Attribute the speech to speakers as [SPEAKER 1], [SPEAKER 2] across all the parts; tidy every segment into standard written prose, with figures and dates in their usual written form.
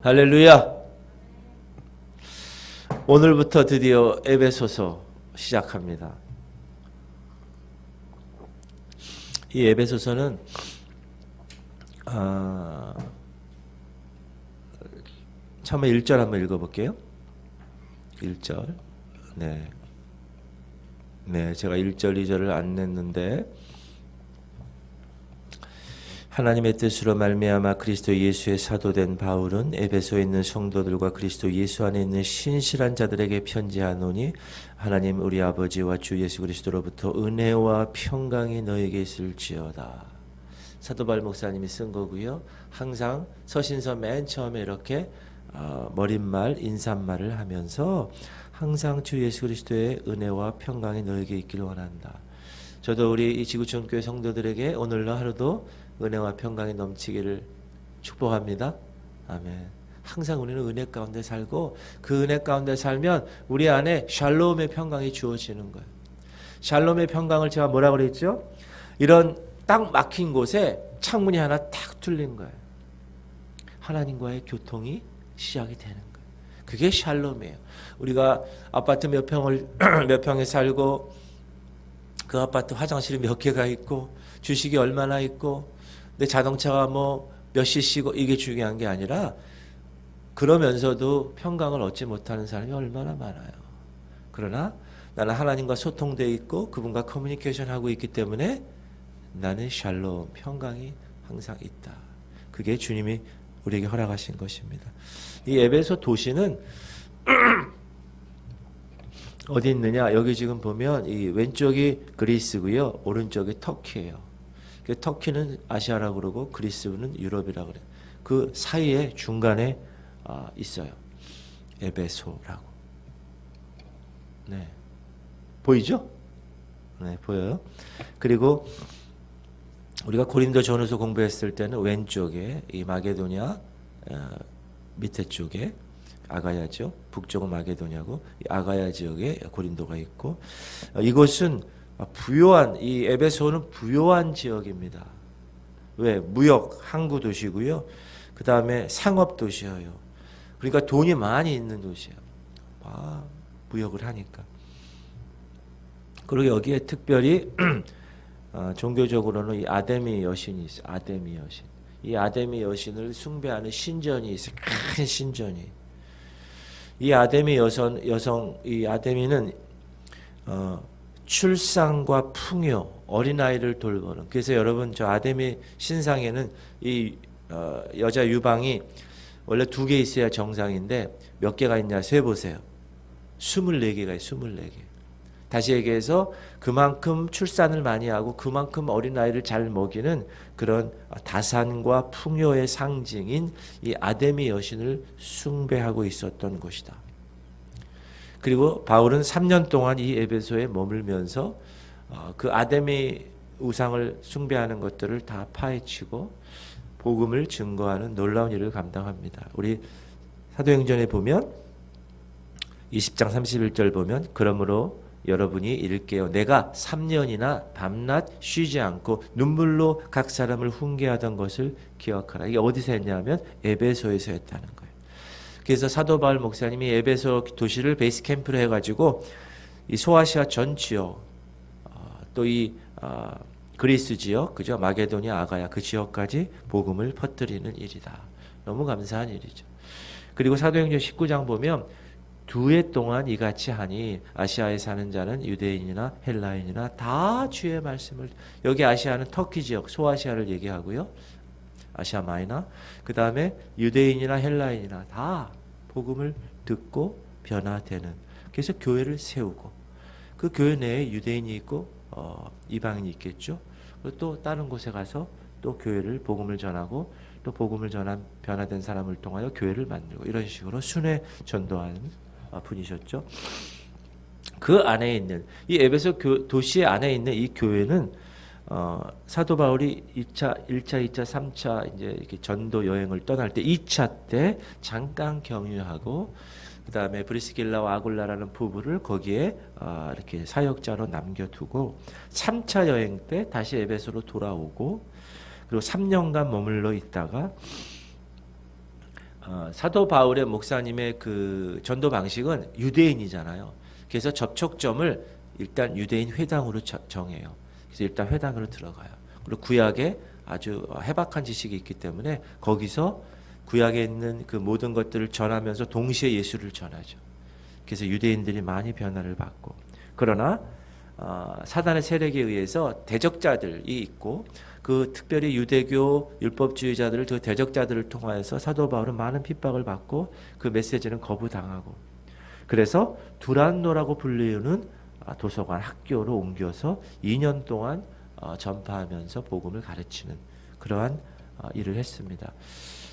[SPEAKER 1] 할렐루야! 오늘부터 드디어 에베소서 시작합니다. 이 에베소서는 처음에 1절 한번 읽어볼게요. 1절. 네, 제가 1절, 2절을 안 냈는데 하나님의 뜻으로 말미암아 그리스도 예수의 사도된 바울은 에베소에 있는 성도들과 그리스도 예수 안에 있는 신실한 자들에게 편지하노니 하나님 우리 아버지와 주 예수 그리스도로부터 은혜와 평강이 너에게 있을지어다. 사도 바울 목사님이 쓴 거고요. 항상 서신서 맨 처음에 이렇게 머릿말, 인사말을 하면서 항상 주 예수 그리스도의 은혜와 평강이 너에게 있기를 원한다. 저도 우리 이 지구촌 교회 성도들에게 오늘로 하루도 은혜와 평강이 넘치기를 축복합니다. 아멘. 항상 우리는 은혜 가운데 살고 그 은혜 가운데 살면 우리 안에 샬롬의 평강이 주어지는 거예요. 샬롬의 평강을 제가 뭐라고 그랬죠? 이런 딱 막힌 곳에 창문이 하나 탁 뚫린 거예요. 하나님과의 교통이 시작이 되는 거예요. 그게 샬롬이에요. 우리가 아파트 몇 평에 살고 그 아파트 화장실이 몇 개가 있고 주식이 얼마나 있고 내 자동차가 뭐 몇 cc고 이게 중요한 게 아니라 그러면서도 평강을 얻지 못하는 사람이 얼마나 많아요. 그러나 나는 하나님과 소통되어 있고 그분과 커뮤니케이션하고 있기 때문에 나는 샬롬, 평강이 항상 있다. 그게 주님이 우리에게 허락하신 것입니다. 이 에베소 도시는 어디 있느냐? 여기 지금 보면 이 왼쪽이 그리스고요. 오른쪽이 터키예요. 터키는 아시아라고 그러고 그리스는 유럽이라고 그래요. 그 사이에 중간에 있어요. 에베소라고. 네. 보이죠? 네, 보여요. 그리고 우리가 고린도 전후서 공부했을 때는 왼쪽에 이 마게도냐 밑에 쪽에 아가야죠. 북쪽은 마게도냐고 이 아가야 지역에 고린도가 있고 이곳은 부요한 이 에베소는 부요한 지역입니다. 왜? 무역 항구 도시고요. 그 다음에 상업 도시예요. 그러니까 돈이 많이 있는 도시예요. 무역을 하니까. 그리고 여기에 특별히 종교적으로는 이 아데미 여신이 있어요. 아데미 여신. 이 아데미 여신을 숭배하는 신전이 있어요. 큰 신전이. 이 아데미 이 아데미는 출산과 풍요, 어린아이를 돌보는. 그래서 여러분 저 아데미 신상에는 이 여자 유방이 원래 2개 있어야 정상인데 몇 개가 있냐 세보세요. 24개가 있어요. 24개. 다시 얘기해서 그만큼 출산을 많이 하고 그만큼 어린아이를 잘 먹이는 그런 다산과 풍요의 상징인 이 아데미 여신을 숭배하고 있었던 곳이다. 그리고 바울은 3년 동안 이 에베소에 머물면서 그 아데미 우상을 숭배하는 것들을 다 파헤치고 복음을 증거하는 놀라운 일을 감당합니다. 우리 사도행전에 보면 20장 31절 보면 그러므로 여러분이 읽게요. 내가 3년이나 밤낮 쉬지 않고 눈물로 각 사람을 훈계하던 것을 기억하라. 이게 어디서 했냐면 에베소에서 했다는 거예요. 그래서 사도 바울 목사님이 에베소 도시를 베이스 캠프로 해가지고 이 소아시아 전 지역 또 이 그리스 지역 그죠 마게도냐 아가야 그 지역까지 복음을 퍼뜨리는 일이다. 너무 감사한 일이죠. 그리고 사도행전 19장 보면 2해 동안 이같이 하니 아시아에 사는 자는 유대인이나 헬라인이나 다 주의 말씀을 여기 아시아는 터키 지역 소아시아를 얘기하고요. 아시아 마이너 그 다음에 유대인이나 헬라인이나 다 복음을 듣고 변화되는. 그래서 교회를 세우고 그 교회 내에 유대인이 있고 이방인이 있겠죠. 그리고 또 다른 곳에 가서 또 교회를 복음을 전하고 또 복음을 전한 변화된 사람을 통하여 교회를 만들고 이런 식으로 순회 전도하는 분이셨죠. 그 안에 있는 이 에베소 도시 안에 있는 이 교회는 사도 바울이 1차, 2차, 3차 이제 이렇게 전도 여행을 떠날 때 2차 때 잠깐 경유하고 그 다음에 브리스길라와 아굴라라는 부부를 거기에 이렇게 사역자로 남겨두고 3차 여행 때 다시 에베소로 돌아오고 그리고 3년간 머물러 있다가 사도 바울의 목사님의 그 전도 방식은 유대인이잖아요. 그래서 접촉점을 일단 유대인 회당으로 정해요. 그래서 일단 회당으로 들어가요. 그리고 구약에 아주 해박한 지식이 있기 때문에 거기서 구약에 있는 그 모든 것들을 전하면서 동시에 예수를 전하죠. 그래서 유대인들이 많이 변화를 받고, 그러나 사단의 세력에 의해서 대적자들이 있고, 그 특별히 유대교 율법주의자들을, 그 대적자들을 통하여서 사도 바울은 많은 핍박을 받고 그 메시지는 거부당하고, 그래서 두란노라고 불리우는 도서관 학교로 옮겨서 2년 동안 전파하면서 복음을 가르치는 그러한 일을 했습니다.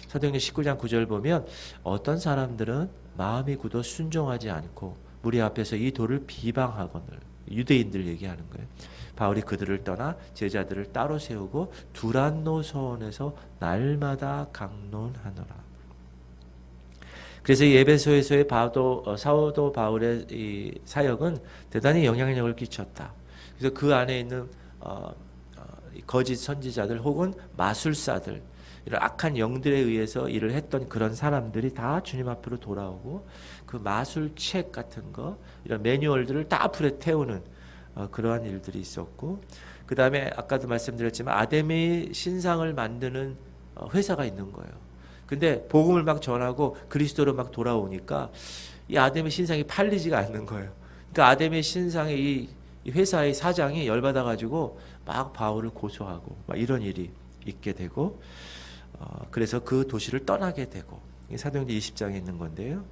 [SPEAKER 1] 사도행전 19장 9절 보면 어떤 사람들은 마음이 굳어 순종하지 않고 무리 앞에서 이 돌을 비방하거늘, 유대인들 얘기하는 거예요. 바울이 그들을 떠나 제자들을 따로 세우고 두란노 서원에서 날마다 강론하노라. 그래서 이 에베소에서의 사도 바울의 이 사역은 대단히 영향력을 끼쳤다. 그래서 그 안에 있는 거짓 선지자들 혹은 마술사들, 이런 악한 영들에 의해서 일을 했던 그런 사람들이 다 주님 앞으로 돌아오고, 그 마술책 같은 거, 이런 매뉴얼들을 다 불에 태우는 그러한 일들이 있었고, 그 다음에 아까도 말씀드렸지만 아데미 신상을 만드는 회사가 있는 거예요. 근데 복음을 막 전하고 그리스도로 막 돌아오니까 이 아데미 신상이 팔리지가 않는 거예요. 그러니까 아데미 신상의 이 회사의 사장이 열받아가지고 막 바울을 고소하고 막 이런 일이 있게 되고, 그래서 그 도시를 떠나게 되고, 사도행전 20장에 있는 건데요.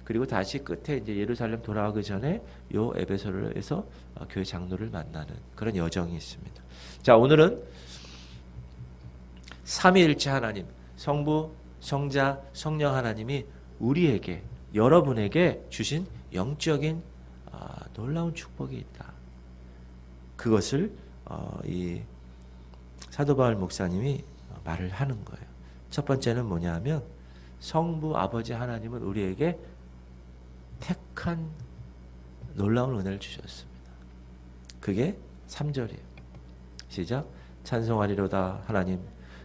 [SPEAKER 1] 그리고 다시 끝에 이제 예루살렘 돌아가기 전에 요 에베소에서 교회 장로를 만나는 그런 여정이 있습니다. 자, 오늘은 삼위일체 하나님, 성부, 성자, 성령 하나님이 우리에게, 여러분에게 주신 영적인 놀라운 축복이 있다. 그것을 이 사도 바울 목사님이 말을 하는 거예요. 첫 번째는 뭐냐 하면 성부 아버지 하나님은 우리에게 택한 놀라운 은혜를 주셨습니다. 그게 3절이에요. 시작. 찬송하리로다 하나님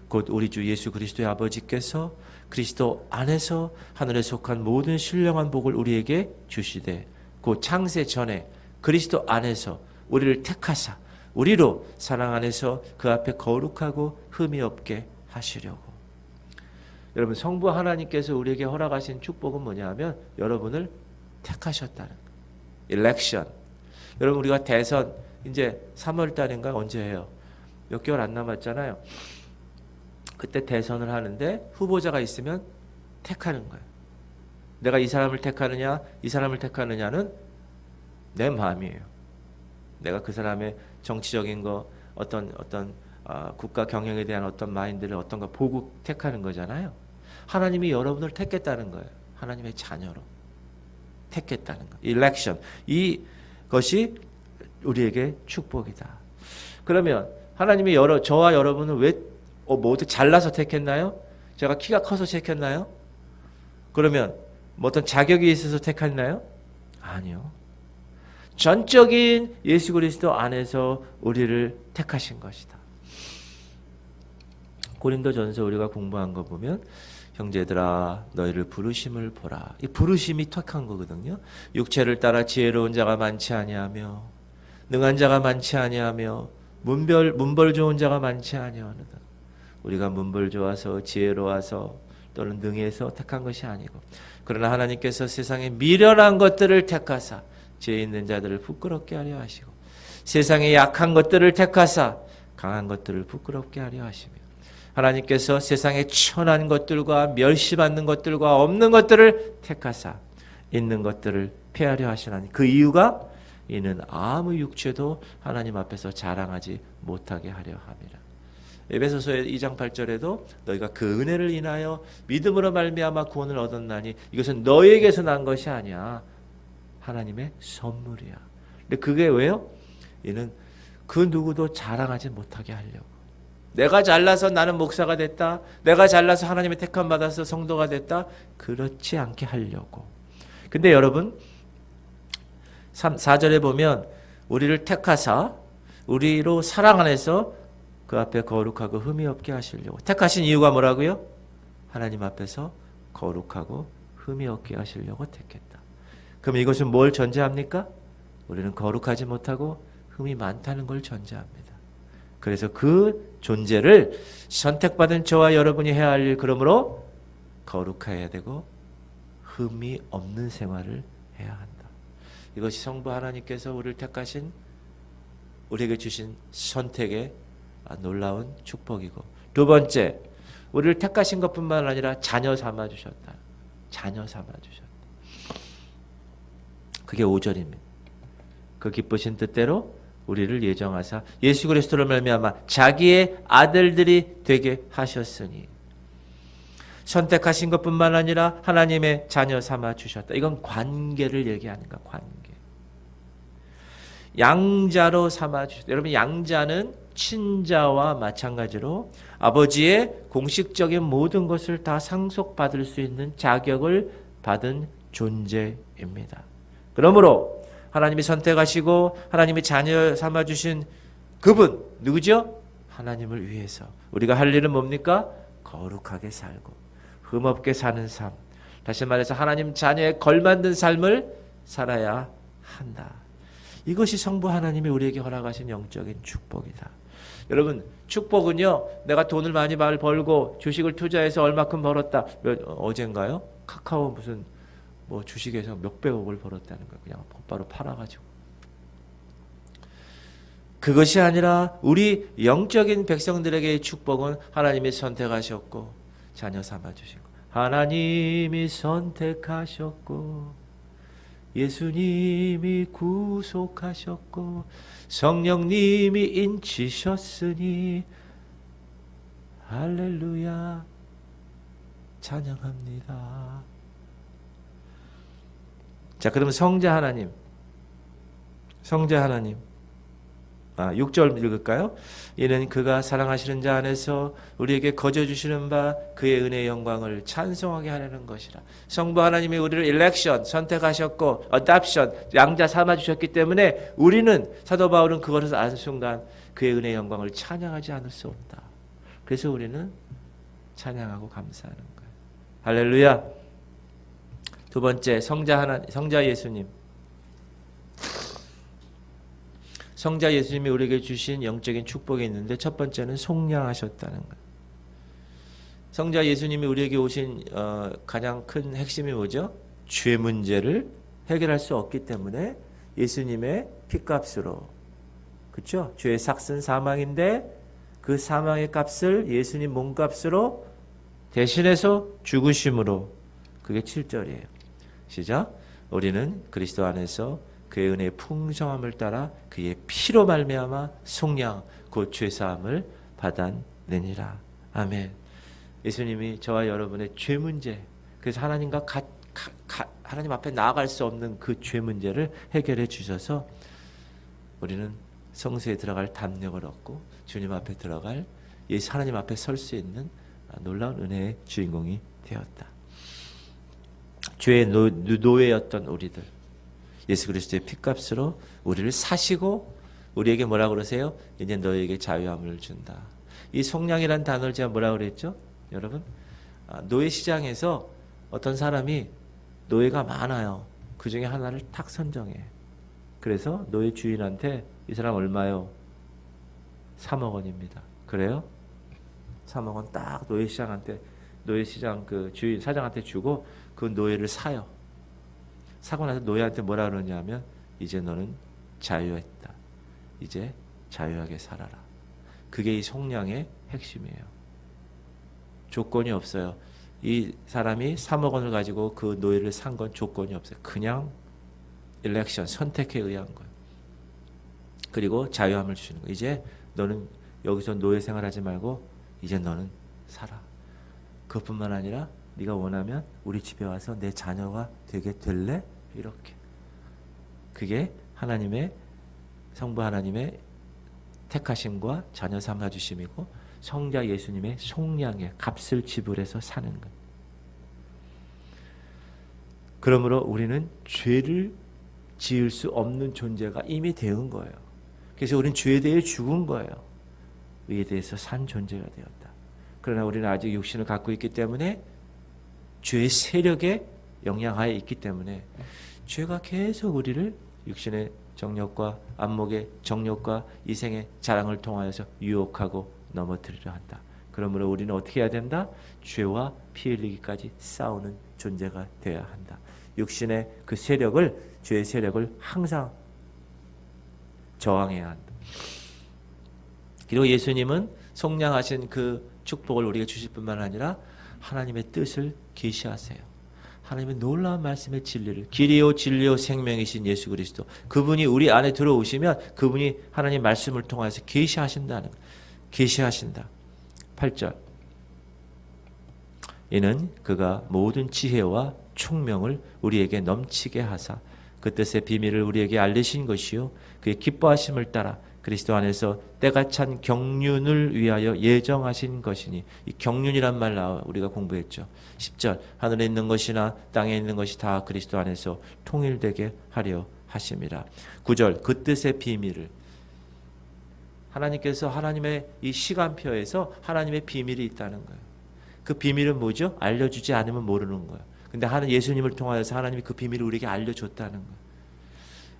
[SPEAKER 1] 곧 우리 주 예수 그리스도의 아버지께서 그리스도 안에서 하늘에 속한 모든 신령한 복을 우리에게 주시되 곧 창세 전에 그리스도 안에서 우리를 택하사 우리로 사랑 안에서 그 앞에 거룩하고 흠이 없게 하시려고. 여러분, 성부 하나님께서 우리에게 허락하신 축복은 뭐냐 하면 여러분을 택하셨다는 거예요. 일렉션. 여러분, 우리가 대선 이제 3월 달인가 언제 해요? 몇 개월 안 남았잖아요. 그때 대선을 하는데 후보자가 있으면 택하는 거예요. 내가 이 사람을 택하느냐 이 사람을 택하느냐는 내 마음이에요. 내가 그 사람의 정치적인 거, 어떤 국가 경영에 대한 어떤 마인드를 어떤 거 보고 택하는 거잖아요. 하나님이 여러분을 택했다는 거예요. 하나님의 자녀로 택했다는 거. 일렉션. 이것이 우리에게 축복이다. 그러면 하나님이 저와 여러분을 왜 모두 잘나서 택했나요? 제가 키가 커서 택했나요? 그러면 뭐 어떤 자격이 있어서 택했나요? 아니요. 전적인 예수 그리스도 안에서 우리를 택하신 것이다. 고린도전서 우리가 공부한 거 보면 형제들아 너희를 부르심을 보라. 이 부르심이 택한 거거든요. 육체를 따라 지혜로운 자가 많지 아니하며 능한 자가 많지 아니하며 문벌 좋은 자가 많지 아니하느니라. 우리가 문벌 좋아서 지혜로워서 또는 능해서 택한 것이 아니고 그러나 하나님께서 세상에 미련한 것들을 택하사 죄 있는 자들을 부끄럽게 하려 하시고 세상에 약한 것들을 택하사 강한 것들을 부끄럽게 하려 하시며 하나님께서 세상에 천한 것들과 멸시받는 것들과 없는 것들을 택하사 있는 것들을 폐하려 하시나니 그 이유가 이는 아무 육체도 하나님 앞에서 자랑하지 못하게 하려 함이라. 에베소서의 2장 8절에도 너희가 그 은혜를 인하여 믿음으로 말미암아 구원을 얻었나니 이것은 너희에게서 난 것이 아니야. 하나님의 선물이야. 근데 그게 왜요? 이는 그 누구도 자랑하지 못하게 하려고. 내가 잘나서 나는 목사가 됐다. 내가 잘나서 하나님의 택함 받아서 성도가 됐다. 그렇지 않게 하려고. 근데 여러분 4절에 보면 우리를 택하사 우리로 사랑 안에서 그 앞에 거룩하고 흠이 없게 하시려고. 택하신 이유가 뭐라고요? 하나님 앞에서 거룩하고 흠이 없게 하시려고 택했다. 그럼 이것은 뭘 전제합니까? 우리는 거룩하지 못하고 흠이 많다는 걸 전제합니다. 그래서 그 존재를 선택받은 저와 여러분이 해야 할 일, 그러므로 거룩해야 되고 흠이 없는 생활을 해야 한다. 이것이 성부 하나님께서 우리를 택하신, 우리에게 주신 선택의 놀라운 축복이고, 두 번째, 우리를 택하신 것뿐만 아니라 자녀 삼아 주셨다. 자녀 삼아 주셨다. 그게 5절입니다. 그 기쁘신 뜻대로 우리를 예정하사 예수 그리스도로 말미암아 자기의 아들들이 되게 하셨으니, 선택하신 것뿐만 아니라 하나님의 자녀 삼아 주셨다. 이건 관계를 얘기하는 거야. 관계. 양자로 삼아 주셨다. 여러분, 양자는 친자와 마찬가지로 아버지의 공식적인 모든 것을 다 상속받을 수 있는 자격을 받은 존재입니다. 그러므로 하나님이 선택하시고 하나님이 자녀 삼아 주신 그분 누구죠? 하나님을 위해서 우리가 할 일은 뭡니까? 거룩하게 살고 흠없게 사는 삶, 다시 말해서 하나님 자녀에 걸맞는 삶을 살아야 한다. 이것이 성부 하나님이 우리에게 허락하신 영적인 축복이다. 여러분, 축복은요, 내가 돈을 많이 벌고 주식을 투자해서 얼마큼 벌었다. 어젠가요? 카카오 무슨 뭐 주식에서 몇백억을 벌었다는 거예요. 그냥 곧바로 팔아가지고. 그것이 아니라 우리 영적인 백성들에게의 축복은 하나님이 선택하셨고 자녀 삼아주시고, 하나님이 선택하셨고 예수님이 구속하셨고 성령님이 인치셨으니 할렐루야 찬양합니다. 자, 그러면 성자 하나님 6절 읽을까요? 이는 그가 사랑하시는 자 안에서 우리에게 거저 주시는 바 그의 은혜의 영광을 찬송하게 하려는 것이라. 성부 하나님이 우리를 일렉션, 선택하셨고 어답션, 양자 삼아 주셨기 때문에 우리는, 사도 바울은 그것을 아는 순간 그의 은혜의 영광을 찬양하지 않을 수 없다. 그래서 우리는 찬양하고 감사하는 거예요. 할렐루야. 두 번째, 성자 예수님. 성자 예수님이 우리에게 주신 영적인 축복이 있는데, 첫 번째는 속량하셨다는 거예요. 성자 예수님이 우리에게 오신 가장 큰 핵심이 뭐죠? 죄 문제를 해결할 수 없기 때문에 예수님의 피값으로, 그렇죠? 죄의 삭은 사망인데 그 사망의 값을 예수님 몸값으로 대신해서 죽으심으로, 그게 7절이에요. 시작. 우리는 그리스도 안에서 그의 은혜의 풍성함을 따라 그의 피로 말미암아 속량 곧 죄사함을 받았느니라. 아멘. 예수님이 저와 여러분의 죄 문제, 그래서 하나님과 하나님 앞에 나아갈 수 없는 그 죄 문제를 해결해 주셔서 우리는 성소에 들어갈 담력을 얻고 주님 앞에 들어갈, 하나님 앞에 설 수 있는 놀라운 은혜의 주인공이 되었다. 죄의 노예였던 우리들, 예수 그리스도의 피값으로 우리를 사시고 우리에게 뭐라 그러세요? 이제 너에게 자유함을 준다. 이 속량이라는 단어를 제가 뭐라 그랬죠? 여러분, 노예 시장에서 어떤 사람이 노예가 많아요. 그 중에 하나를 탁 선정해. 그래서 노예 주인한테 이 사람 얼마요? 3억 원입니다. 그래요? 3억 원 딱 노예 시장 그 주인 사장한테 주고 그 노예를 사요. 사고 나서 노예한테 뭐라 그러냐면, 이제 너는 자유했다. 이제 자유하게 살아라. 그게 이 속량의 핵심이에요. 조건이 없어요. 이 사람이 3억 원을 가지고 그 노예를 산 건 조건이 없어요. 그냥 일렉션, 선택에 의한 거예요. 그리고 자유함을 주시는 거예요. 이제 너는 여기서 노예 생활하지 말고 이제 너는 살아. 그것뿐만 아니라 네가 원하면 우리 집에 와서 내 자녀가 되게 될래? 이렇게. 그게 하나님의, 성부 하나님의 택하심과 자녀 삼아 주심이고 성자 예수님의 속량의 값을 지불해서 사는 것. 그러므로 우리는 죄를 지을 수 없는 존재가 이미 되은 거예요. 그래서 우리는 죄에 대해 죽은 거예요. 의에 대해서 산 존재가 되었다. 그러나 우리는 아직 육신을 갖고 있기 때문에 죄의 세력에 영향하에 있기 때문에 죄가 계속 우리를 육신의 정욕과 안목의 정욕과 이생의 자랑을 통하여서 유혹하고 넘어뜨리려 한다. 그러므로 우리는 어떻게 해야 된다? 죄와 피 흘리기까지 싸우는 존재가 되어야 한다. 육신의 그 세력을, 죄의 세력을 항상 저항해야 한다. 그리고 예수님은 속량하신 그 축복을 우리에게 주실 뿐만 아니라 하나님의 뜻을 계시하세요. 하나님의 놀라운 말씀의 진리를, 길이요 진리요 생명이신 예수 그리스도, 그분이 우리 안에 들어오시면 그분이 하나님 말씀을 통해서 계시하신다는, 계시하신다. 8절, 이는 그가 모든 지혜와 총명을 우리에게 넘치게 하사 그 뜻의 비밀을 우리에게 알리신 것이요 그의 기뻐하심을 따라 그리스도 안에서 때가 찬 경륜을 위하여 예정하신 것이니, 이 경륜이란 말 나와 우리가 공부했죠. 10절, 하늘에 있는 것이나 땅에 있는 것이 다 그리스도 안에서 통일되게 하려 하심이라. 9절, 그 뜻의 비밀을, 하나님께서 하나님의 이 시간표에서 하나님의 비밀이 있다는 거예요. 그 비밀은 뭐죠? 알려주지 않으면 모르는 거예요. 근데 예수님을 통하여서 하나님이 그 비밀을 우리에게 알려줬다는 거예요.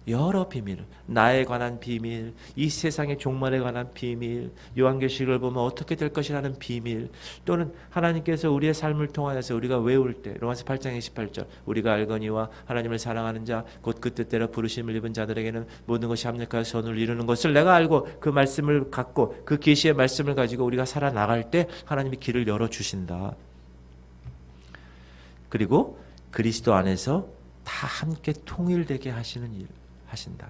[SPEAKER 1] 여러 비밀, 나에 관한 비밀, 이 세상의 종말에 관한 비밀, 요한계시록을 보면 어떻게 될 것이라는 비밀, 또는 하나님께서 우리의 삶을 통하여서 우리가 외울 때 로마서 8장 28절, 우리가 알거니와 하나님을 사랑하는 자 곧 그 뜻대로 부르심을 입은 자들에게는 모든 것이 합력하여 선을 이루는 것을 내가 알고, 그 말씀을 갖고 그 계시의 말씀을 가지고 우리가 살아나갈 때 하나님이 길을 열어주신다. 그리고 그리스도 안에서 다 함께 통일되게 하시는 일 하신다.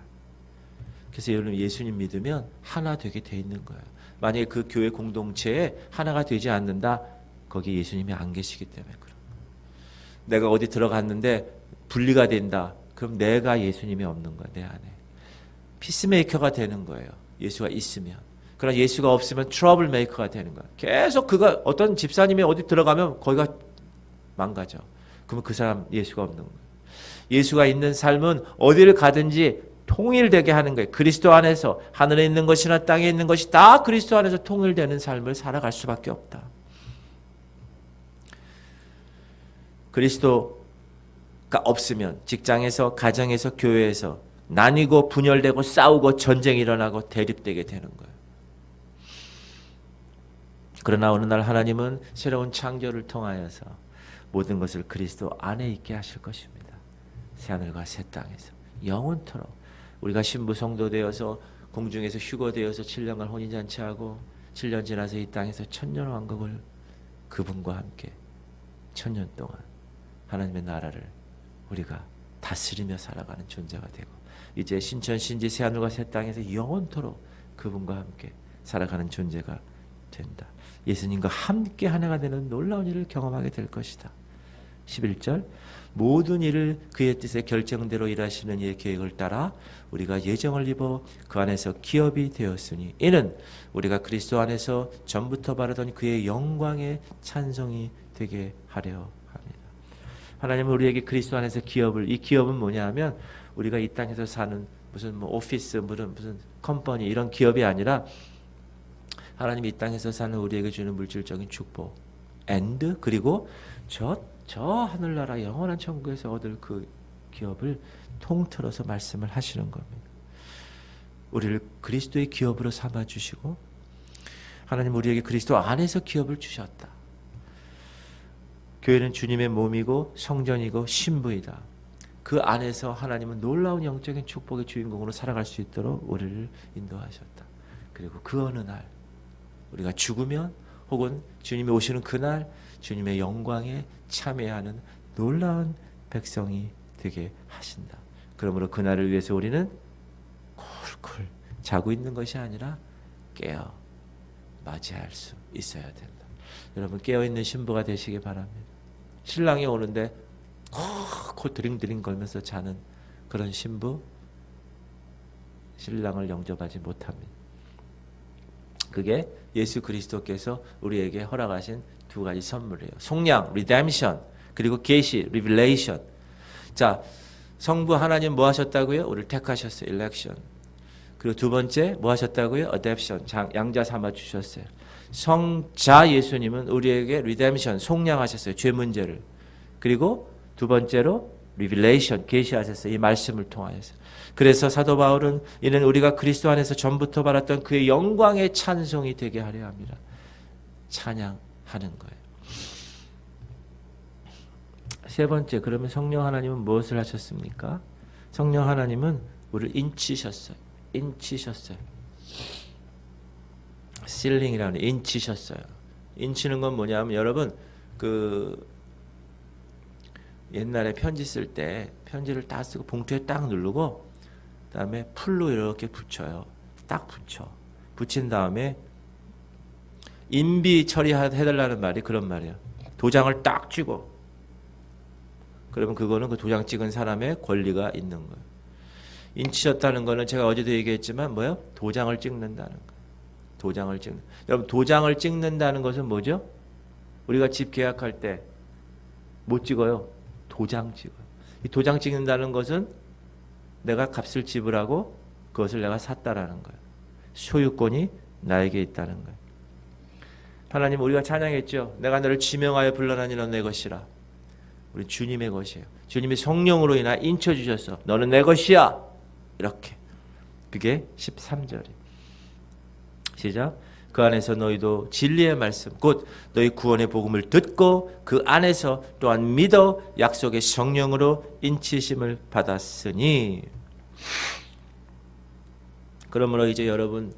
[SPEAKER 1] 그래서 여러분, 예수님 믿으면 하나 되게 돼 있는 거예요. 만약에 그 교회 공동체에 하나가 되지 않는다, 거기 예수님이 안 계시기 때문에 그런 거예요. 내가 어디 들어갔는데 분리가 된다, 그럼 내가 예수님이 없는 거야. 내 안에 피스메이커가 되는 거예요. 예수가 있으면. 그러나 예수가 없으면 트러블 메이커가 되는 거야. 계속 그가, 어떤 집사님이 어디 들어가면 거기가 망가져. 그러면 그 사람 예수가 없는 거예요. 예수가 있는 삶은 어디를 가든지 통일되게 하는 거예요. 그리스도 안에서 하늘에 있는 것이나 땅에 있는 것이 다 그리스도 안에서 통일되는 삶을 살아갈 수밖에 없다. 그리스도가 없으면 직장에서, 가정에서, 교회에서 나뉘고 분열되고 싸우고 전쟁이 일어나고 대립되게 되는 거예요. 그러나 어느 날 하나님은 새로운 창조를 통하여서 모든 것을 그리스도 안에 있게 하실 것입니다. 새하늘과 새 땅에서 영원토록 우리가 신부 성도 되어서 공중에서 휴거되어서 7년간 혼인잔치하고 7년 지나서 이 땅에서 천년왕국을 그분과 함께 천년 동안 하나님의 나라를 우리가 다스리며 살아가는 존재가 되고, 이제 신천 신지 새하늘과 새 땅에서 영원토록 그분과 함께 살아가는 존재가 된다. 예수님과 함께 하나가 되는 놀라운 일을 경험하게 될 것이다. 11절, 모든 일을 그의 뜻의 결정대로 일하시는 이의 계획을 따라 우리가 예정을 입어 그 안에서 기업이 되었으니, 이는 우리가 그리스도 안에서 전부터 바라던 그의 영광의 찬송이 되게 하려 합니다. 하나님은 우리에게 그리스도 안에서 기업을, 이 기업은 뭐냐 하면 우리가 이 땅에서 사는 무슨 오피스, 무슨 컴퍼니, 이런 기업이 아니라 하나님이 이 땅에서 사는 우리에게 주는 물질적인 축복, and, 그리고 저 하늘나라 영원한 천국에서 얻을 그 기업을 통틀어서 말씀을 하시는 겁니다. 우리를 그리스도의 기업으로 삼아주시고, 하나님 우리에게 그리스도 안에서 기업을 주셨다. 교회는 주님의 몸이고 성전이고 신부이다. 그 안에서 하나님은 놀라운 영적인 축복의 주인공으로 살아갈 수 있도록 우리를 인도하셨다. 그리고 그 어느 날 우리가 죽으면, 혹은 주님이 오시는 그날 주님의 영광에 참여하는 놀라운 백성이 되게 하신다. 그러므로 그날을 위해서 우리는 쿨쿨 자고 있는 것이 아니라 깨어 맞이할 수 있어야 된다. 여러분, 깨어있는 신부가 되시기 바랍니다. 신랑이 오는데 코 드링드링 걸면서 자는 그런 신부, 신랑을 영접하지 못합니다. 그게 예수 그리스도께서 우리에게 허락하신 두 가지 선물이에요. 속량, redemption, 그리고 계시, revelation. 자, 성부 하나님 뭐 하셨다고요? 우리를 택하셨어요. election. 그리고 두 번째 뭐 하셨다고요? adoption, 양자 삼아 주셨어요. 성자 예수님은 우리에게 redemption, 속량하셨어요. 죄 문제를. 그리고 두 번째로 리빌레이션, 계시하셨어요. 이 말씀을 통하여서. 그래서 사도 바울은 이는 우리가 그리스도 안에서 전부터 받았던 그의 영광의 찬송이 되게 하려 합니다. 찬양하는 거예요. 세 번째, 그러면 성령 하나님은 무엇을 하셨습니까? 성령 하나님은 우리를 인치셨어요. 인치셨어요. 실링이라는 인치셨어요. 인치는 건 뭐냐면 여러분 옛날에 편지 쓸 때 편지를 딱 쓰고 봉투에 딱 누르고 그다음에 풀로 이렇게 붙여요. 딱 붙여. 붙인 다음에 인비 처리해달라는 말이 그런 말이에요. 도장을 딱 찍어. 그러면 그거는 그 도장 찍은 사람의 권리가 있는 거예요. 인치셨다는 거는 제가 어제도 얘기했지만 뭐예요? 도장을 찍는다는 거예요. 도장을 찍는. 여러분 도장을 찍는다는 것은 뭐죠? 우리가 집 계약할 때 못 찍어요. 도장 찍어요. 이 도장 찍는다는 것은 내가 값을 지불하고 그것을 내가 샀다라는 거예요. 소유권이 나에게 있다는 거예요. 하나님 우리가 찬양했죠. 내가 너를 지명하여 불러나니 넌 내 것이라. 우리 주님의 것이에요. 주님이 성령으로 인하 인쳐주셨어. 너는 내 것이야. 이렇게. 그게 13절이에요. 시작. 그 안에서 너희도 진리의 말씀 곧 너희 구원의 복음을 듣고 그 안에서 또한 믿어 약속의 성령으로 인치심을 받았으니. 그러므로 이제 여러분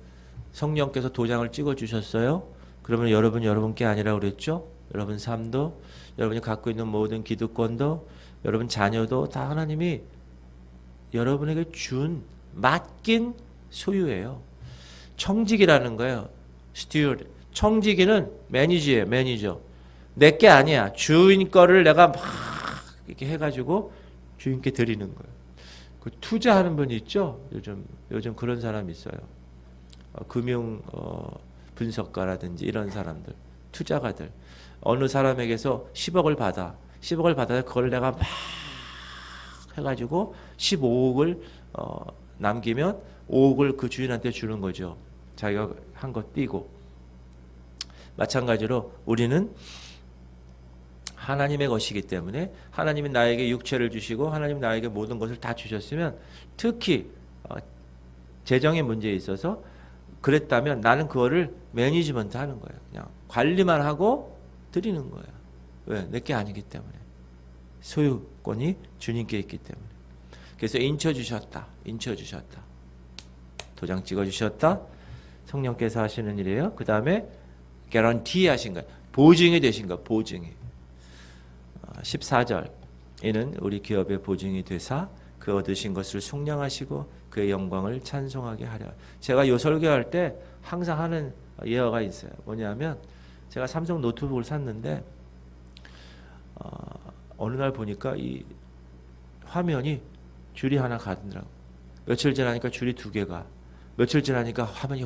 [SPEAKER 1] 성령께서 도장을 찍어 주셨어요. 그러면 여러분께 아니라 그랬죠. 여러분 삶도 여러분이 갖고 있는 모든 기득권도 여러분 자녀도 다 하나님이 여러분에게 맡긴 소유예요. 청지기라는 거예요. 스튜어드. 청지기는 매니저예요. 매니저. 내게 아니야. 주인 거를 내가 막 이렇게 해가지고 주인께 드리는 거예요. 그 투자하는 분이 있죠. 요즘 그런 사람이 있어요. 금융 분석가라든지 이런 사람들, 투자가들. 어느 사람에게서 10억을 받아. 10억을 받아서 그걸 내가 막 해가지고 15억을 남기면 5억을 그 주인한테 주는 거죠. 자기가 한 것 띄고. 마찬가지로 우리는 하나님의 것이기 때문에 하나님이 나에게 육체를 주시고 하나님이 나에게 모든 것을 다 주셨으면 특히 재정의 문제에 있어서 그랬다면 나는 그거를 매니지먼트 하는 거예요. 그냥 관리만 하고 드리는 거예요. 왜? 내게 아니기 때문에. 소유권이 주님께 있기 때문에. 그래서 인쳐주셨다. 도장 찍어주셨다. 성령께서 하시는 일이에요. 그 다음에 개런티 하신 거예요. 보증이 되신 거. 보증이. 14절. 이는 우리 기업의 보증이 되사 그 얻으신 것을 속량하시고 그의 영광을 찬송하게 하려. 제가 요 설교할 때 항상 하는 예어가 있어요. 뭐냐면 제가 삼성 노트북을 샀는데 어느 날 보니까 이 화면이 줄이 하나 가더라고. 며칠 지나니까 줄이 2개가. 며칠 지나니까 화면이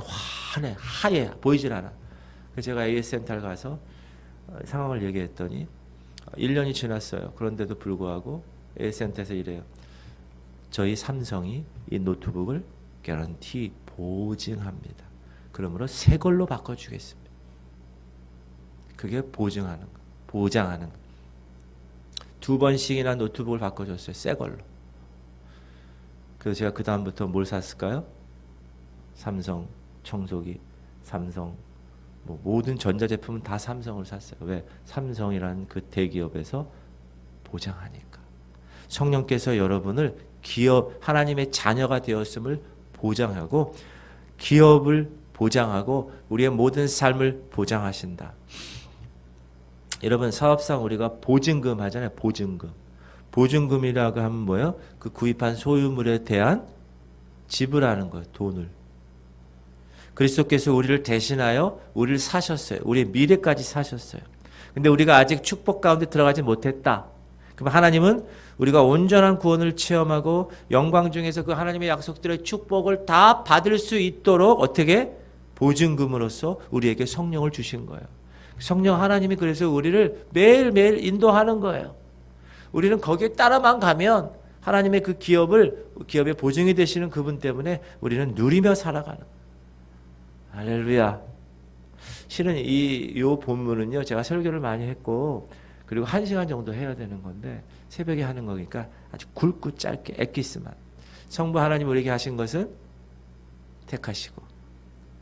[SPEAKER 1] 하얘 보이질 않아. 그래서 제가 AS센터를 가서 상황을 얘기했더니 1년이 지났어요. 그런데도 불구하고 AS센터에서 이래요. 저희 삼성이 이 노트북을 개런티 보증합니다. 그러므로 새 걸로 바꿔주겠습니다. 그게 보증하는 거, 보장하는 거. 2번씩이나 노트북을 바꿔줬어요. 새 걸로. 그래서 제가 그 다음부터 뭘 샀을까요? 삼성 청소기, 삼성 모든 전자제품은 다 삼성을 샀어요. 왜? 삼성이라는 그 대기업에서 보장하니까. 성령께서 여러분을 기업 하나님의 자녀가 되었음을 보장하고 기업을 보장하고 우리의 모든 삶을 보장하신다. 여러분 사업상 우리가 보증금 하잖아요. 보증금. 보증금이라고 하면 뭐예요? 그 구입한 소유물에 대한 지불하는 거예요. 돈을. 그리스도께서 우리를 대신하여 우리를 사셨어요. 우리의 미래까지 사셨어요. 근데 우리가 아직 축복 가운데 들어가지 못했다. 그럼 하나님은 우리가 온전한 구원을 체험하고 영광 중에서 그 하나님의 약속들의 축복을 다 받을 수 있도록 어떻게? 보증금으로서 우리에게 성령을 주신 거예요. 성령 하나님이 그래서 우리를 매일매일 인도하는 거예요. 우리는 거기에 따라만 가면 하나님의 그 기업의 보증이 되시는 그분 때문에 우리는 누리며 살아가는 거예요. 할렐루야. 실은 요 본문은요, 제가 설교를 많이 했고, 그리고 1시간 정도 해야 되는 건데 새벽에 하는 거니까 아주 굵고 짧게 엑기스만. 성부 하나님 우리에게 하신 것은 택하시고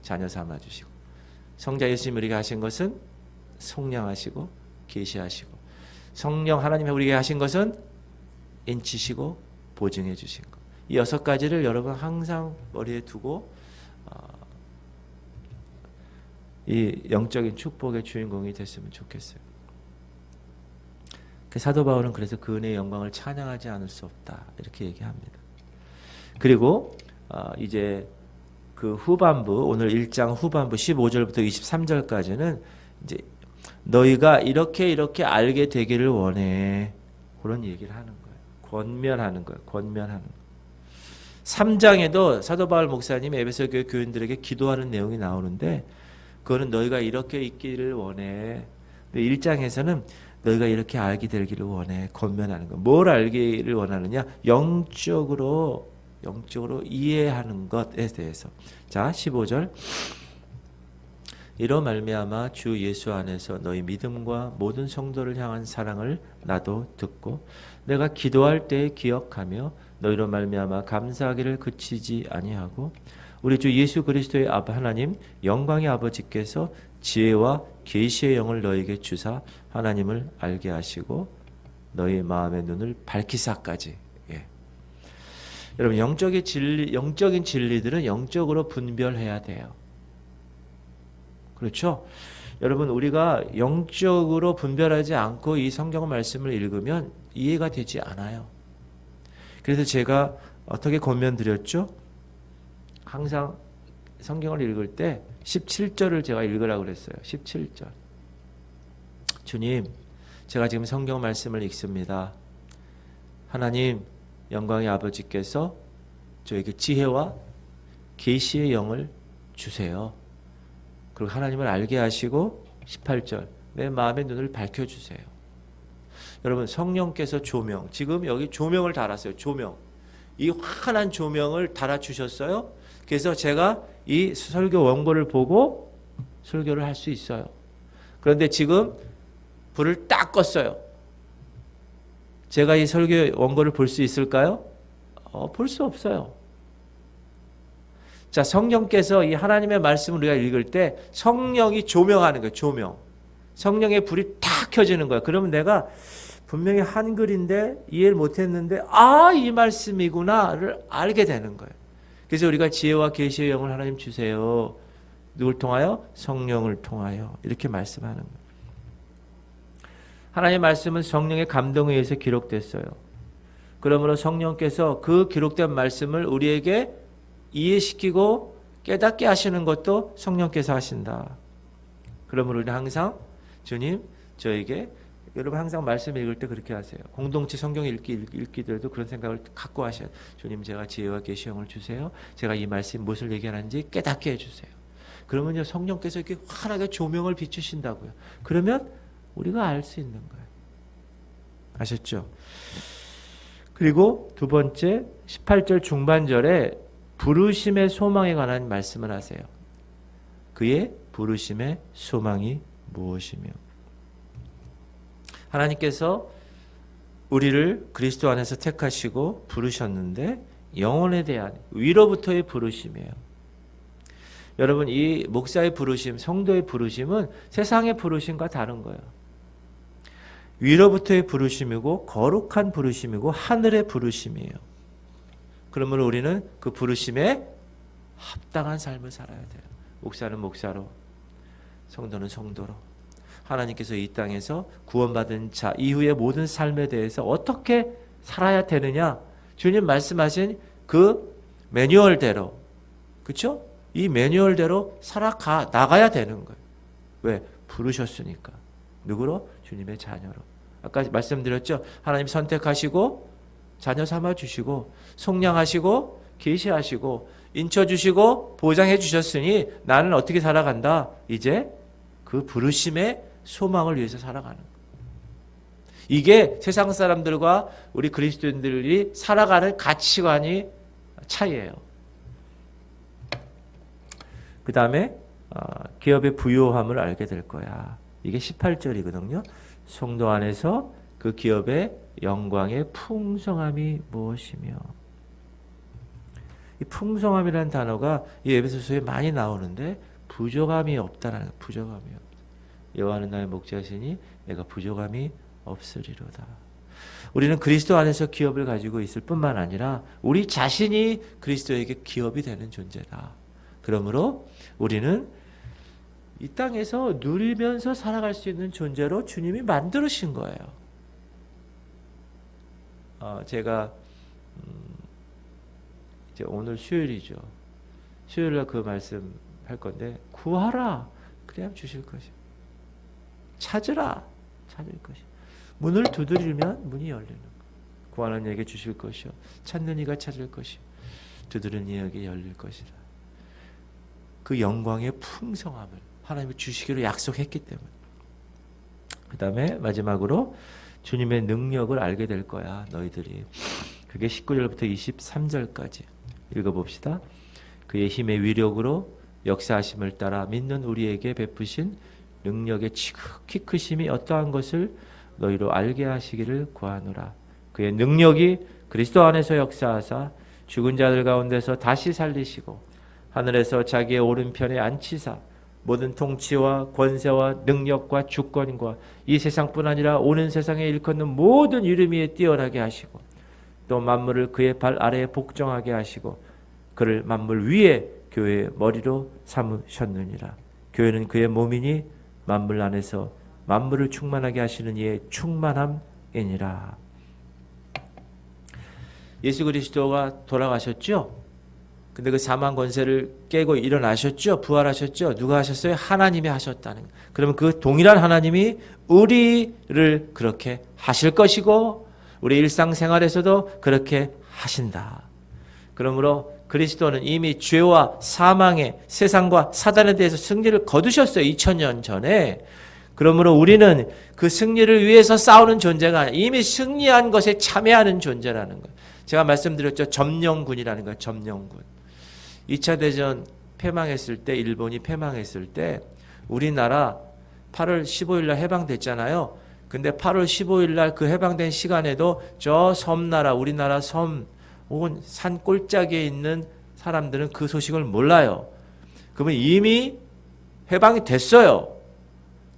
[SPEAKER 1] 자녀 삼아주시고, 성자 예수님 우리에게 하신 것은 속량하시고 계시하시고, 성령 하나님이 우리에게 하신 것은 인치시고 보증해 주신 것. 이 6가지를 여러분 항상 머리에 두고 이 영적인 축복의 주인공이 됐으면 좋겠어요. 사도 바울은 그래서 그 은혜의 영광을 찬양하지 않을 수 없다 이렇게 얘기합니다. 그리고 이제 그 후반부, 오늘 1장 후반부 15절부터 23절까지는 이제 너희가 이렇게 알게 되기를 원해, 그런 얘기를 하는 거예요. 권면하는 거예요. 권면하는 거예요. 3장에도 사도 바울 목사님이 에베소 교회 교인들에게 기도하는 내용이 나오는데, 그거는 너희가 이렇게 있기를 원해. 1장에서는 너희가 이렇게 알게 되기를 원해, 권면하는 거. 뭘 알기를 원하느냐? 영적으로 이해하는 것에 대해서. 자, 15절. 이로 말미암아 주 예수 안에서 너희 믿음과 모든 성도를 향한 사랑을 나도 듣고 내가 기도할 때 기억하며 너희로 말미암아 감사하기를 그치지 아니하고, 우리 주 예수 그리스도의 하나님 영광의 아버지께서 지혜와 계시의 영을 너희에게 주사 하나님을 알게 하시고 너희 마음의 눈을 밝히사까지. 예. 여러분, 영적인 진리들은 영적으로 분별해야 돼요. 그렇죠? 여러분, 우리가 영적으로 분별하지 않고 이 성경 말씀을 읽으면 이해가 되지 않아요. 그래서 제가 어떻게 권면드렸죠? 항상 성경을 읽을 때 17절을 제가 읽으라고 그랬어요. 17절. 주님, 제가 지금 성경 말씀을 읽습니다. 하나님 영광의 아버지께서 저에게 지혜와 계시의 영을 주세요. 그리고 하나님을 알게 하시고 18절 내 마음의 눈을 밝혀주세요. 여러분, 성령께서 조명, 지금 여기 조명을 달았어요. 조명. 이 환한 조명을 달아주셨어요. 그래서 제가 이 설교 원고를 보고 설교를 할 수 있어요. 그런데 지금 불을 딱 껐어요. 제가 이 설교 원고를 볼 수 있을까요? 볼 수 없어요. 자, 성령께서 이 하나님의 말씀을 우리가 읽을 때 성령이 조명하는 거예요. 조명. 성령의 불이 탁 켜지는 거예요. 그러면 내가 분명히 한글인데 이해를 못했는데 이 말씀이구나를 알게 되는 거예요. 그래서 우리가 지혜와 계시의 영을 하나님 주세요. 누굴 통하여? 성령을 통하여. 이렇게 말씀하는 거예요. 하나님의 말씀은 성령의 감동에 의해서 기록됐어요. 그러므로 성령께서 그 기록된 말씀을 우리에게 이해시키고 깨닫게 하시는 것도 성령께서 하신다. 그러므로 우리는 항상 주님, 저에게, 여러분 항상 말씀 읽을 때 그렇게 하세요. 공동체 성경 읽기들도 그런 생각을 갖고 하셔요. 주님, 제가 지혜와 계시 영을 주세요. 제가 이 말씀 무엇을 얘기하는지 깨닫게 해주세요. 그러면요, 성령께서 이렇게 환하게 조명을 비추신다고요. 그러면 우리가 알 수 있는 거예요. 아셨죠? 그리고 두 번째 18절 중반절에 부르심의 소망에 관한 말씀을 하세요. 그의 부르심의 소망이 무엇이며, 하나님께서 우리를 그리스도 안에서 택하시고 부르셨는데 영혼에 대한 위로부터의 부르심이에요. 여러분, 이 목사의 부르심, 성도의 부르심은 세상의 부르심과 다른 거예요. 위로부터의 부르심이고 거룩한 부르심이고 하늘의 부르심이에요. 그러므로 우리는 그 부르심에 합당한 삶을 살아야 돼요. 목사는 목사로, 성도는 성도로. 하나님께서 이 땅에서 구원받은 자 이후의 모든 삶에 대해서 어떻게 살아야 되느냐, 주님 말씀하신 그 매뉴얼대로, 그렇죠? 이 매뉴얼대로 나가야 되는 거예요. 왜? 부르셨으니까. 누구로? 주님의 자녀로. 아까 말씀드렸죠? 하나님 선택하시고 자녀 삼아주시고 속량하시고 계시하시고 인쳐주시고 보장해 주셨으니 나는 어떻게 살아간다? 이제 그 부르심의 소망을 위해서 살아가는 거예요. 이게 세상 사람들과 우리 그리스도인들이 살아가는 가치관이 차이예요. 그 다음에 기업의 부요함을 알게 될 거야. 이게 18절이거든요. 성도 안에서 그 기업의 영광의 풍성함이 무엇이며. 이 풍성함이라는 단어가 이 에베소서에 많이 나오는데 부족함이 없다라는 거예요. 부족함이 없다. 여호와는 나의 목자시니 내가 부족함이 없으리로다. 우리는 그리스도 안에서 기업을 가지고 있을 뿐만 아니라 우리 자신이 그리스도에게 기업이 되는 존재다. 그러므로 우리는 이 땅에서 누리면서 살아갈 수 있는 존재로 주님이 만들으신 거예요. 제가 이제 오늘 수요일이죠. 수요일날 그 말씀 할 건데, 구하라 그래야 주실 것이요, 찾으라 찾을 것이요, 문을 두드리면 문이 열리는 것. 구하는 이에게 주실 것이요, 찾는 이가 찾을 것이요, 두드리는 이에게 열릴 것이라. 그 영광의 풍성함을 하나님이 주시기로 약속했기 때문에. 그 다음에 마지막으로 주님의 능력을 알게 될 거야, 너희들이. 그게 19절부터 23절까지 읽어봅시다. 그의 힘의 위력으로 역사하심을 따라 믿는 우리에게 베푸신 능력의 지극히 크심이 어떠한 것을 너희로 알게 하시기를 구하노라. 그의 능력이 그리스도 안에서 역사하사 죽은 자들 가운데서 다시 살리시고 하늘에서 자기의 오른편에 앉히사 모든 통치와 권세와 능력과 주권과 이 세상뿐 아니라 오는 세상에 일컫는 모든 이름 위에 뛰어나게 하시고 또 만물을 그의 발 아래에 복종하게 하시고 그를 만물 위에 교회의 머리로 삼으셨느니라. 교회는 그의 몸이니 만물 안에서 만물을 충만하게 하시는 이의 충만함이니라. 예수 그리스도가 돌아가셨죠? 근데 그 사망 권세를 깨고 일어나셨죠? 부활하셨죠? 누가 하셨어요? 하나님이 하셨다는 거예요. 그러면 그 동일한 하나님이 우리를 그렇게 하실 것이고 우리 일상생활에서도 그렇게 하신다. 그러므로 그리스도는 이미 죄와 사망의 세상과 사단에 대해서 승리를 거두셨어요. 2000년 전에. 그러므로 우리는 그 승리를 위해서 싸우는 존재가 아니라 이미 승리한 것에 참여하는 존재라는 거예요. 제가 말씀드렸죠. 점령군이라는 거예요. 점령군. 2차 대전 패망했을 때, 일본이 패망했을 때 우리나라 8월 15일 날 해방됐잖아요. 근데 8월 15일 날 그 해방된 시간에도 저 섬나라, 우리나라 섬 혹은 산 꼴짝에 있는 사람들은 그 소식을 몰라요. 그러면 이미 해방이 됐어요.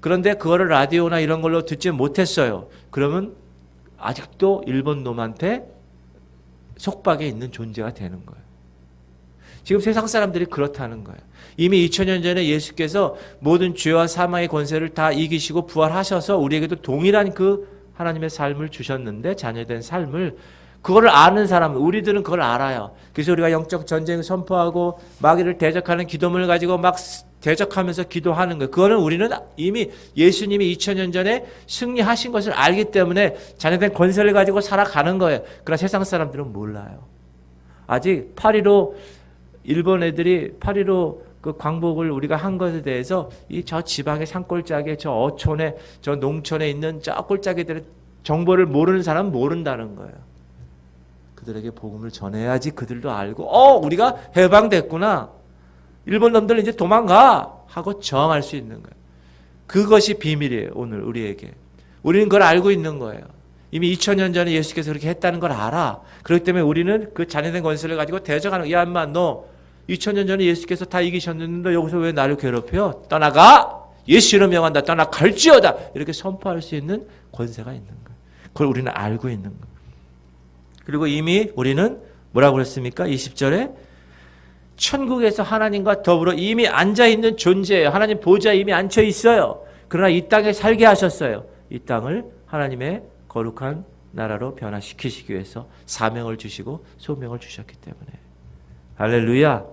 [SPEAKER 1] 그런데 그거를 라디오나 이런 걸로 듣지 못했어요. 그러면 아직도 일본 놈한테 속박에 있는 존재가 되는 거예요. 지금 세상 사람들이 그렇다는 거예요. 이미 2000년 전에 예수께서 모든 죄와 사망의 권세를 다 이기시고 부활하셔서 우리에게도 동일한 그 하나님의 삶을 주셨는데, 자녀된 삶을, 그거를 아는 사람은, 우리들은 그걸 알아요. 그래서 우리가 영적 전쟁을 선포하고 마귀를 대적하는 기도문을 가지고 막 대적하면서 기도하는 거예요. 그거는 우리는 이미 예수님이 2000년 전에 승리하신 것을 알기 때문에 자녀된 권세를 가지고 살아가는 거예요. 그러나 세상 사람들은 몰라요. 아직 8.15 일본 애들이 8.15 그 광복을 우리가 한 것에 대해서 이 저 지방의 산골짜기에 저 어촌에 저 농촌에 있는 저 꼴짜기들의 정보를 모르는 사람은 모른다는 거예요. 그들에게 복음을 전해야지 그들도 알고 우리가 해방됐구나. 일본 놈들 이제 도망가 하고 저항할 수 있는 거예요. 그것이 비밀이에요. 오늘 우리에게. 우리는 그걸 알고 있는 거예요. 이미 2000년 전에 예수께서 그렇게 했다는 걸 알아. 그렇기 때문에 우리는 그 잔해된 권세를 가지고 대적하는 거야. 야 인마, 너 2000년 전에 예수께서 다 이기셨는데 너 여기서 왜 나를 괴롭혀? 떠나가! 예수 이름 명한다. 떠나갈지어다. 이렇게 선포할 수 있는 권세가 있는 거예요. 그걸 우리는 알고 있는 거예요. 그리고 이미 우리는 뭐라고 그랬습니까? 20절에 천국에서 하나님과 더불어 이미 앉아있는 존재예요. 하나님 보좌에 이미 앉혀 있어요. 그러나 이 땅에 살게 하셨어요. 이 땅을 하나님의 거룩한 나라로 변화시키시기 위해서 사명을 주시고 소명을 주셨기 때문에. 할렐루야.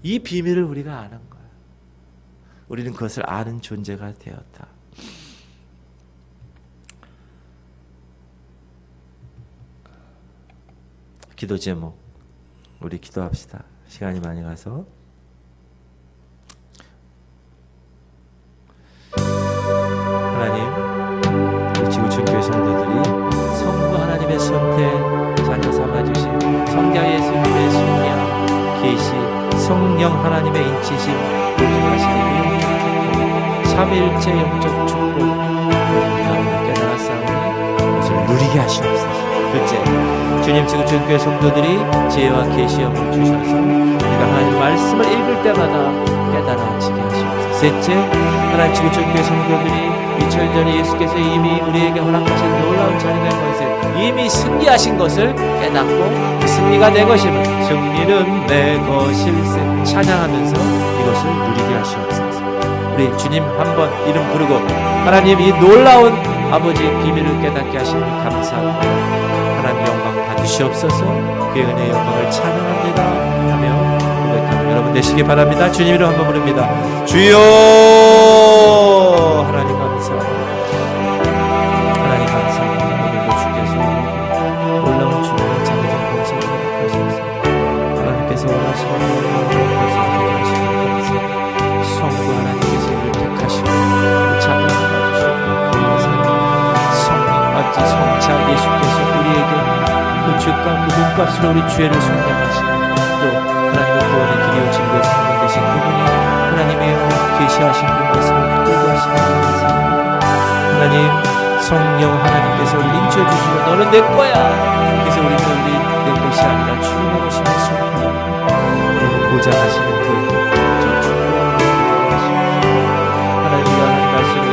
[SPEAKER 1] 이 비밀을 우리가 아는 거예요. 우리는 그것을 아는 존재가 되었다. 기도 제목 우리 기도합시다. 시간이 많이 가서. 하나님, 우리 지구촌교회 성도들이 성부 하나님의 선택 자녀 삼아주신 성자 예수님의 순리와 계시 성령 하나님의 인치심 복종하시기를 삼위일체 영적 축복 둘째, 주님 지구촌교회 성도들이 지혜와 계시함을 주셔서 우리가 하나님 말씀을 읽을 때마다 깨달아지게 하시옵소서. 셋째, 하나님 지구촌교회 성도들이 2000년 전에 예수께서 이미 우리에게 허락하신 놀라운 자녀된 것을 이미 승리하신 것을 깨닫고 그 승리가 내 것임을, 승리는 내 것일세 찬양하면서 이것을 누리게 하시옵소서. 우리 주님 한번 이름 부르고 하나님 이 놀라운 아버지의 비밀을 깨닫게 하시니 감사합니다. 하나님 영광 받으시옵소서. 그의 은혜의 영광을 찬양합니다 하며 고백하는 여러분 되시기 바랍니다. 주님 이름 한번 부릅니다. 주여. 하나님 감사합니다. 하나님 감사합니다. 오늘도 주께서 놀라운 주님의 자녀된 권세를 허락하셔서 하나님께서 원하시는 것을 하시는 감사합니다. 성부 하나님께서 우리를 택하시고 자녀를 받으시고 성령 성자 예수께서 우리에게 그 죄값 그 몸값으로 우리 죄를 속량하시고 또 하나님의 구원의 길이요 진리요 생명 되신 그분이 하나님의 계시하신 그 말씀을 붙들게 하시는 감사합니다. 하나님 성령 하나님께서 우리를 인치해 주시고 너는 내 거야. 그래서 우리는 내 것이 아니라 주님의 것임을 선포합니다. 우리는 보장하시는 그 축복을 하나님 하나님 말씀을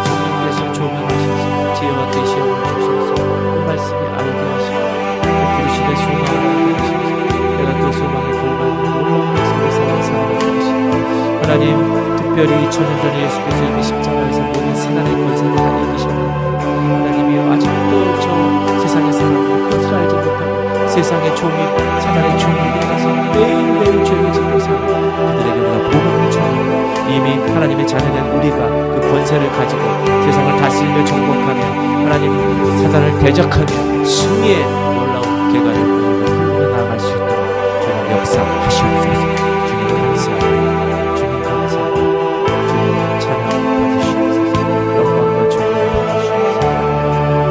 [SPEAKER 1] 성령께서 조명하셔서 지혜와 계시함을 주셔서 그 말씀을 알게 하시고 부르심의 소망을 알게 하셔서 내가 그 소망에 걸맞는 놀라운 것을 살아가게 하시고 하나님 특별히 2000년 전에 예수께서 이미 십자가에서 모든 세상의 권세를 다 이기셨는데 하나님이여 아직도 저 세상의 사람들 그것을 알지 못하고 세상의 종이 사단의 종이 되어서 매일매일 죄를 짓고 사는 그들에게 우리가 복음을 전하고 이미 하나님의 자녀된 우리가 그 권세를 가지고 세상을 다스리며 정복하며 하나님 사단을 대적하며 승리의 놀라운 계가를